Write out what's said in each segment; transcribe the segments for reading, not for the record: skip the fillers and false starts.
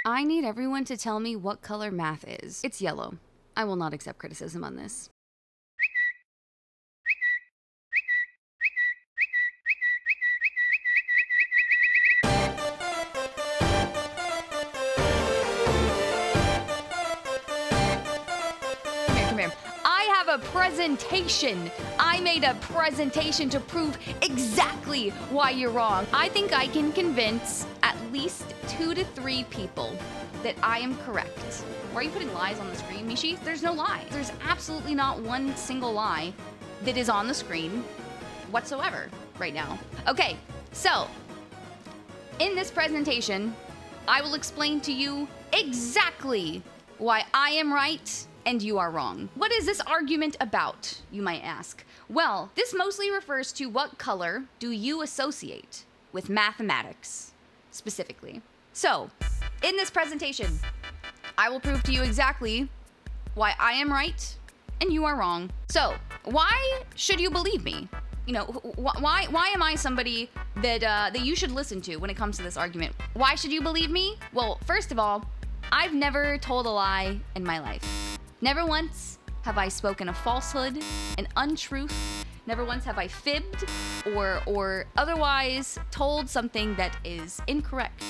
I need everyone to tell me what color math is. It's yellow. I will not accept criticism on this. Come here. I have a presentation. I made a presentation to prove exactly why you're wrong. I think I can convince at least 2 to 3 people that I am correct. Why are you putting lies on the screen, Mishi? There's no lie. There's absolutely not one single lie that is on the screen whatsoever right now. Okay, so in this presentation, I will explain to you exactly why I am right and you are wrong. What is this argument about, you might ask? Well, this mostly refers to what color do you associate with mathematics, specifically. So, in this presentation, I will prove to you exactly why I am right and you are wrong. So, why should you believe me? You know, why am I somebody that you should listen to when it comes to this argument? Why should you believe me? Well, first of all, I've never told a lie in my life. Never once have I spoken a falsehood, an untruth. Never once have I fibbed or otherwise told something that is incorrect.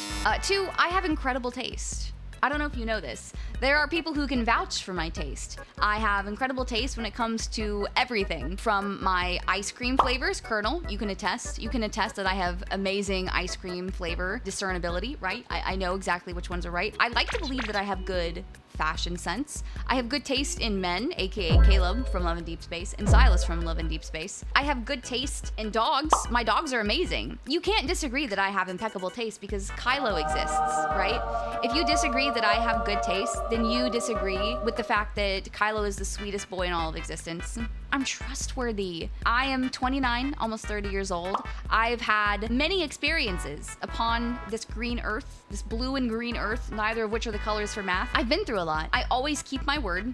2, I have incredible taste. I don't know if you know this. There are people who can vouch for my taste. I have incredible taste when it comes to everything from my ice cream flavors. Colonel, you can attest. You can attest that I have amazing ice cream flavor discernibility, right? I know exactly which ones are right. I like to believe that I have good fashion sense. I have good taste in men, aka Caleb from Love and Deep Space, and Silas from Love and Deep Space. I have good taste in dogs. My dogs are amazing. You can't disagree that I have impeccable taste because Kylo exists, right? If you disagree that I have good taste, then you disagree with the fact that Kylo is the sweetest boy in all of existence. I'm trustworthy. I am 29, almost 30 years old. I've had many experiences upon this green earth, this blue and green earth, neither of which are the colors for math. I've been through a lot. I always keep my word.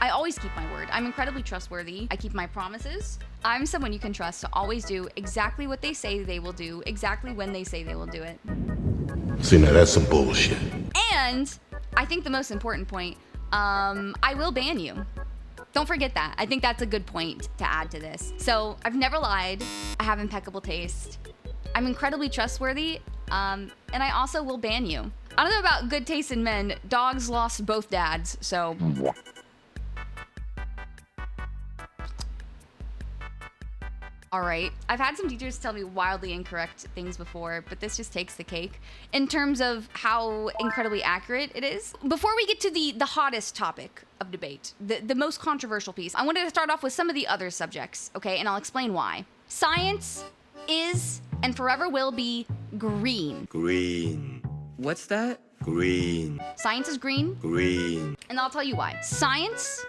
I'm incredibly trustworthy. I keep my promises. I'm someone you can trust to always do exactly what they say they will do, exactly when they say they will do it. See, now that's some bullshit. And I think the most important point, I will ban you. Don't forget that. I think that's a good point to add to this. So I've never lied. I have impeccable taste. I'm incredibly trustworthy. And I also will ban you. I don't know about good taste in men. Dogs lost both dads, so. All right. I've had some teachers tell me wildly incorrect things before, but this just takes the cake in terms of how incredibly accurate it is. Before we get to the hottest topic of debate, the most controversial piece, I wanted to start off with some of the other subjects, okay? And I'll explain why. Science is and forever will be green. Green. What's that? Green. Science is green. Green. And I'll tell you why. Science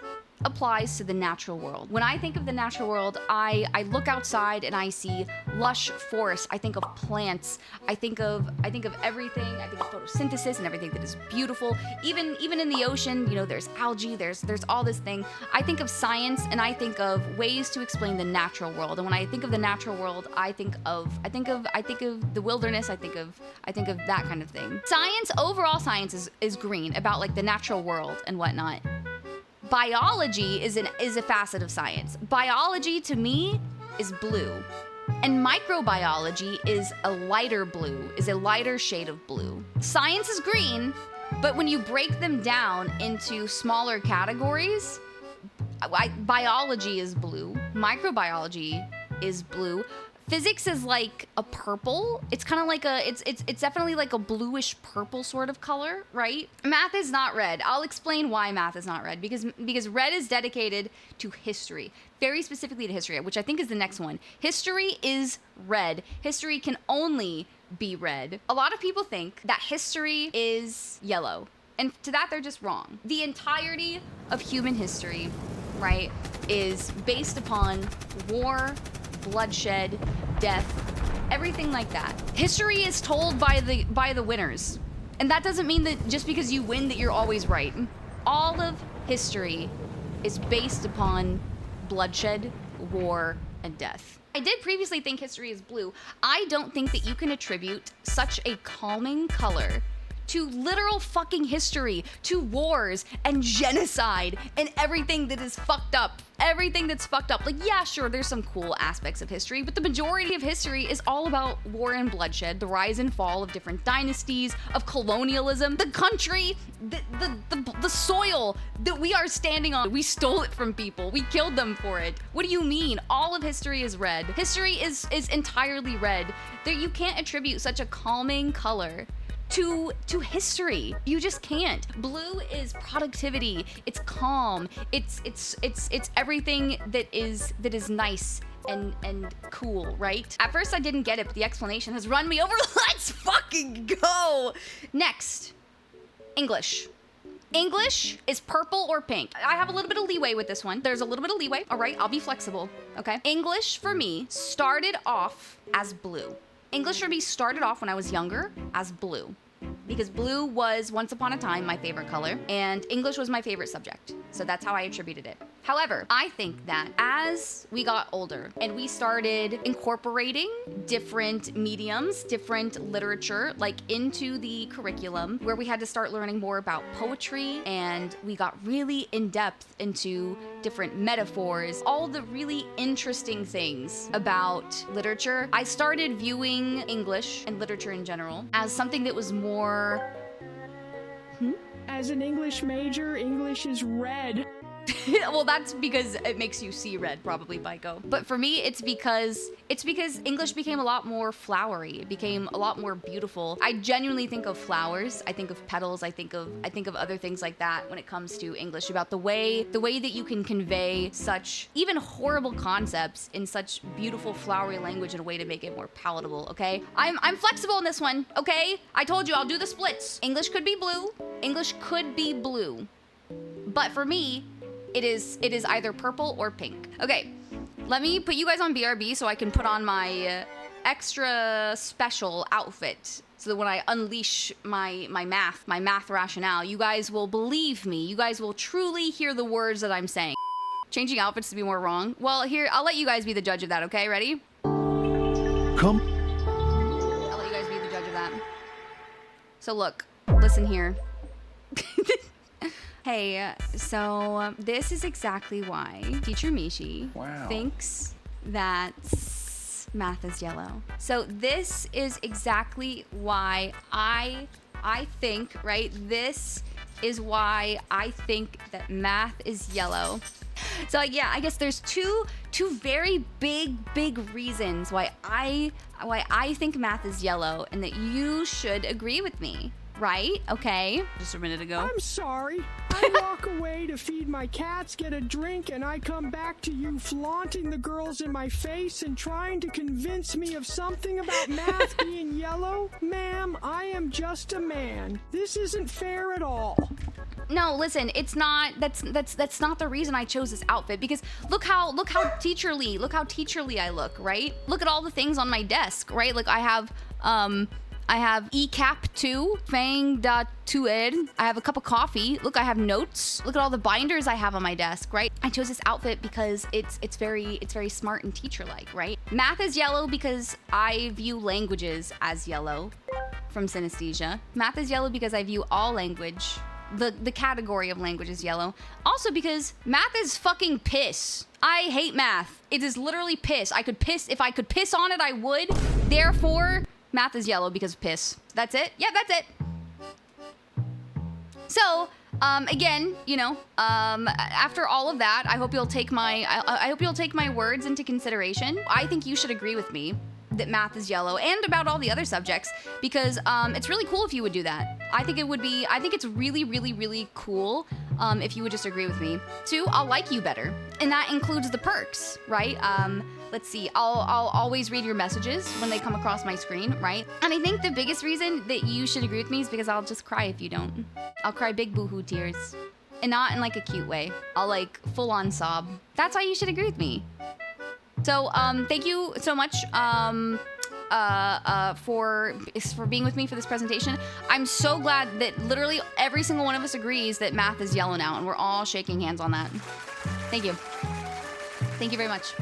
applies to the natural world. When I think of the natural world, I look outside and I see lush forests. I think of plants. I think of everything. I think of photosynthesis and everything that is beautiful. Even in the ocean, you know, there's algae, there's all this thing. I think of science and I think of ways to explain the natural world. And when I think of the natural world, I think of the wilderness. I think of that kind of thing. Science, overall science is green, about like the natural world and whatnot. Biology is a facet of science. Biology to me is blue. And microbiology is a lighter blue, is a lighter shade of blue. Science is green, but when you break them down into smaller categories, biology is blue, microbiology is blue. Physics is like a purple. It's kind of like it's definitely like a bluish purple sort of color, right? Math is not red. I'll explain why math is not red, because red is dedicated to history, very specifically to history, which I think is the next one. History is red. History can only be red. A lot of people think that history is yellow, and to that they're just wrong. The entirety of human history, right, is based upon war, bloodshed, death, everything like that. History is told by the winners. And that doesn't mean that just because you win that you're always right. All of history is based upon bloodshed, war, and death. I did previously think history is blue. I don't think that you can attribute such a calming color to literal fucking history, to wars and genocide and everything that is fucked up. Everything that's fucked up. Like, yeah, sure, there's some cool aspects of history, but the majority of history is all about war and bloodshed, the rise and fall of different dynasties, of colonialism, the country, the soil that we are standing on. We stole it from people. We killed them for it. What do you mean? All of history is red. History is entirely red. There, you can't attribute such a calming color to history. You just can't. Blue is productivity. It's calm. It's everything that is nice and cool, right? At first I didn't get it, but the explanation has run me over. Let's fucking go. Next, English. English is purple or pink. I have a little bit of leeway with this one. There's a little bit of leeway. All right, I'll be flexible, okay? English for me started off as blue. English for me started off when I was younger as blue, because blue was once upon a time my favorite color and English was my favorite subject. So that's how I attributed it. However, I think that as we got older and we started incorporating different mediums, different literature, like into the curriculum, where we had to start learning more about poetry and we got really in depth into different metaphors, all the really interesting things about literature, I started viewing English and literature in general as something that was more... As an English major, English is red. Well, that's because it makes you see red, probably, Baiko. But for me, it's because English became a lot more flowery. It became a lot more beautiful. I genuinely think of flowers. I think of petals. I think of other things like that when it comes to English, about the way that you can convey such even horrible concepts in such beautiful flowery language in a way to make it more palatable. Okay, I'm flexible in this one. Okay, I told you I'll do the splits. English could be blue. English could be blue, but for me, it is either purple or pink. Okay, let me put you guys on BRB so I can put on my extra special outfit, so that when I unleash my math rationale, you guys will believe me. You guys will truly hear the words that I'm saying. Changing outfits to be more wrong. Well, here, I'll let you guys be the judge of that, okay? Ready? Come. I'll let you guys be the judge of that. So look, listen here. Hey, so this is exactly why Teacher Mishi thinks that math is yellow. So this is exactly why I think, right? This is why I think that math is yellow. So yeah, I guess there's two very big reasons why I think math is yellow and that you should agree with me. Right? Okay. Just a minute ago. I'm sorry. I walk away to feed my cats, get a drink, and I come back to you flaunting the girls in my face and trying to convince me of something about math being yellow? Ma'am, I am just a man. This isn't fair at all. No, listen, it's not. That's not the reason I chose this outfit, because look how teacherly I look, right? Look at all the things on my desk, right? Like I have ECAP 2, Fang da Tued. I have a cup of coffee. Look, I have notes. Look at all the binders I have on my desk, right? I chose this outfit because it's very smart and teacher-like, right? Math is yellow because I view languages as yellow from synesthesia. Math is yellow because I view all language, the category of language is yellow. Also because math is fucking piss. I hate math. It is literally piss. If I could piss on it, I would. Therefore, math is yellow because of piss. That's it? Yeah, that's it. So, again, you know, after all of that, I hope you'll take my words into consideration. I think you should agree with me that math is yellow, and about all the other subjects, because it's really cool if you would do that. I think it's really cool if you would just agree with me. 2, I'll like you better, and that includes the perks, right? Let's see, I'll always read your messages when they come across my screen, right? And I think the biggest reason that you should agree with me is because I'll just cry if you don't. I'll cry big boohoo tears. And not in like a cute way. I'll like full on sob. That's why you should agree with me. So, thank you so much for being with me for this presentation. I'm so glad that literally every single one of us agrees that math is yellow now, and we're all shaking hands on that. Thank you. Thank you very much.